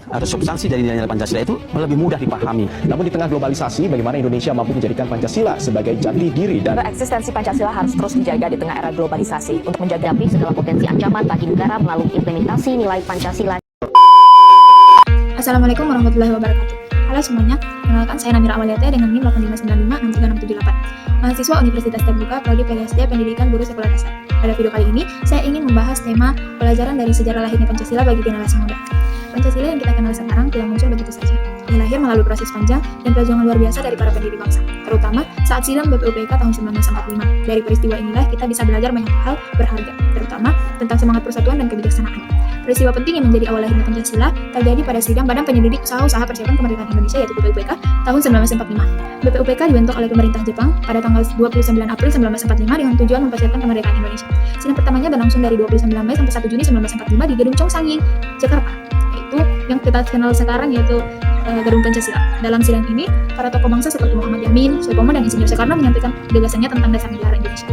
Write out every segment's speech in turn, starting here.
atau substansi dari nilai-nilai Pancasila itu lebih mudah dipahami. Namun di tengah globalisasi, bagaimana Indonesia mampu menjadikan Pancasila sebagai jati diri dan eksistensi Pancasila harus terus dijaga di tengah era globalisasi untuk menghadapi segala potensi ancaman bagi negara melalui implementasi nilai Pancasila. Assalamualaikum warahmatullahi wabarakatuh. Halo semuanya, kenalkan saya Namira Amaliate dengan NIM 8595636778, mahasiswa Universitas Terbuka Prodi PGSD Pendidikan Guru Sekolah Dasar. Pada video kali ini, saya ingin membahas tema pelajaran dari sejarah lahirnya Pancasila bagi generasi muda. Pancasila yang kita kenal sekarang tidak muncul begitu saja. Ia lahir melalui proses panjang dan perjuangan luar biasa dari para pendiri bangsa, terutama saat sidang BPUPK tahun 1945. Dari peristiwa inilah kita bisa belajar banyak hal berharga, terutama tentang semangat persatuan dan kebijaksanaan. Peristiwa penting yang menjadi awal lahirnya Pancasila terjadi pada sidang Badan Penyelidik Usaha-Usaha Persiapan Kemerdekaan Indonesia yaitu BPUPK tahun 1945. BPUPK dibentuk oleh pemerintah Jepang pada tanggal 29 April 1945 dengan tujuan mempersiapkan kemerdekaan Indonesia. Sidang pertamanya berlangsung dari 29 Mei sampai 1 Juni 1945 di Gedung Chongsangi, Jakarta. Itu yang kita kenal sekarang yaitu Gedung Pancasila. Dalam sidang ini, para tokoh bangsa seperti Muhammad Yamin, Soekarno dan Insinyur Soekarno menyampaikan gagasannya tentang dasar negara Indonesia.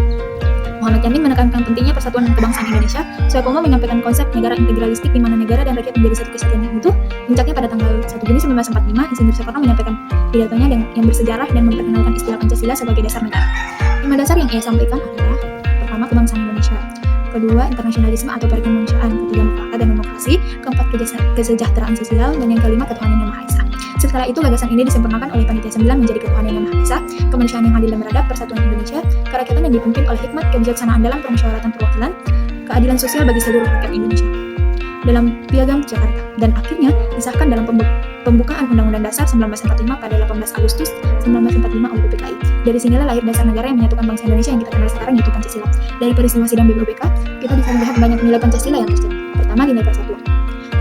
Muhammad Yamin menekankan pentingnya persatuan dan kebangsaan Indonesia. Soekarno menyampaikan konsep negara integralistik di mana negara dan rakyat menjadi satu kesatuan yang utuh. Puncaknya pada tanggal 1 Juni 1945, Insinyur Soekarno menyampaikan pidatonya yang bersejarah dan memperkenalkan istilah Pancasila sebagai dasar negara. 5 dasar yang ia sampaikan adalah: pertama, kebangsaan Indonesia; kedua, internasionalisme atau perkemanusiaan; ketiga, mufakat dan demokrasi; keempat, kesejahteraan sosial; dan yang kelima, ketuhanan yang maha esa. Setelah itu, gagasan ini disempurnakan oleh Panitia 9 menjadi ketuhanan yang maha esa, kemanusiaan yang adil dan beradab, persatuan Indonesia, kerakyatan yang dipimpin oleh hikmat, kebijaksanaan dalam permusyawaratan perwakilan, keadilan sosial bagi seluruh rakyat Indonesia dalam Piagam Jakarta, dan akhirnya disahkan dalam pembukaan Undang-Undang Dasar 1945 pada 18 Agustus 1945 oleh PPKI. Dari sinilah lahir dasar negara yang menyatukan bangsa Indonesia yang kita kenal sekarang yaitu Pancasila. Dari peristiwa sidang BPUPK, kita bisa melihat banyak nilai Pancasila yang terjadi. Pertama, nilai persatuan.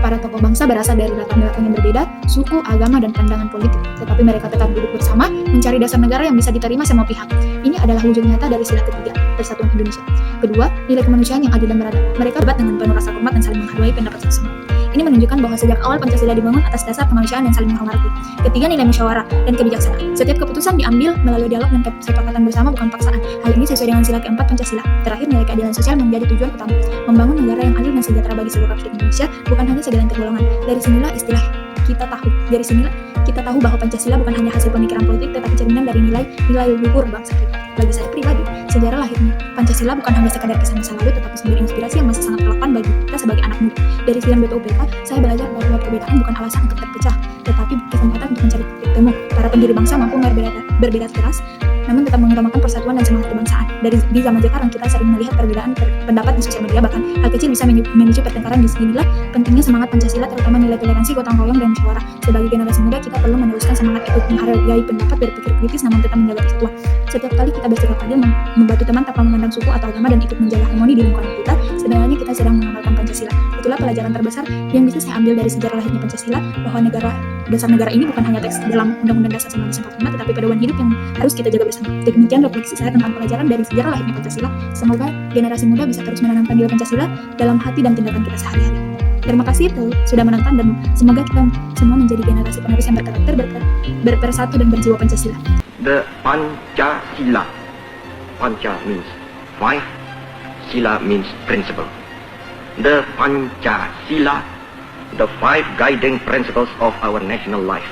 Para tokoh bangsa berasal dari latar belakang yang berbeda, suku, agama, dan pandangan politik. Tetapi mereka tetap duduk bersama, mencari dasar negara yang bisa diterima semua pihak. Ini adalah wujud nyata dari sila ketiga, persatuan Indonesia. Kedua, nilai kemanusiaan yang adil dan beradab. Mereka berdebat dengan penuh rasa hormat dan saling menghargai pendapat sesama. Ini menunjukkan bahwa sejak awal Pancasila dibangun atas dasar kemanusiaan dan saling menghormati. Ketiga, nilai musyawarah dan kebijaksanaan. Setiap keputusan diambil melalui dialog dan kesepakatan bersama, bukan paksaan. Hal ini sesuai dengan sila keempat Pancasila. Terakhir, nilai keadilan sosial menjadi tujuan utama. Membangun negara yang adil dan sejahtera bagi seluruh rakyat Indonesia, bukan hanya segelintir golongan. Dari sinilah istilah kita tahu. Dari sinilah kita tahu bahwa Pancasila bukan hanya hasil pemikiran politik, tetapi cerminan dari nilai luhur bangsa kita. Bagi saya pribadi, sejarah lahirnya Pancasila bukan hanya sekadar kisah masa lalu, tetapi sumber inspirasi yang masih sangat relevan bagi kita sebagai anak muda. Dari sidang BPUPK, saya belajar bahwa perbedaan bukan alasan untuk terpecah, tetapi kesempatan untuk mencari titik temu. Para pendiri bangsa mampu berbeda keras, namun tetap mengutamakan persatuan dan semangat kebangsaan. Di zaman sekarang, kita sering melihat perbedaan pendapat di sosial media, bahkan hal kecil bisa memicu pertengkaran. Disinilah pentingnya semangat Pancasila, terutama nilai toleransi, gotong royong, dan musyawarah. Sebagai generasi muda, kita perlu meneruskan semangat itu, menghargai pendapat, berpikir kritis, namun tetap menjaga persatuan. Setiap kali kita bersikap adil, membantu teman tanpa memandang suku atau agama, dan ikut menjaga harmoni di lingkungan kita, sebenarnya kita sedang mengamalkan Pancasila. Itulah pelajaran terbesar yang bisa saya ambil dari sejarah lahirnya Pancasila, bahwa dasar negara ini bukan hanya teks dalam Undang-Undang Dasar 1945, tetapi pedoman hidup yang harus kita jaga bersama. Demikian refleksi saya tentang pelajaran dari sejarah lahirnya Pancasila. Semoga generasi muda bisa terus menanamkan nilai Pancasila dalam hati dan tindakan kita sehari-hari. Terima kasih sudah menonton, dan semoga kita semua menjadi generasi penerus yang berkarakter, bersatu, dan berjiwa Pancasila. The Pancasila. Panca means five, Sila means principle. The Pancasila, the five guiding principles of our national life.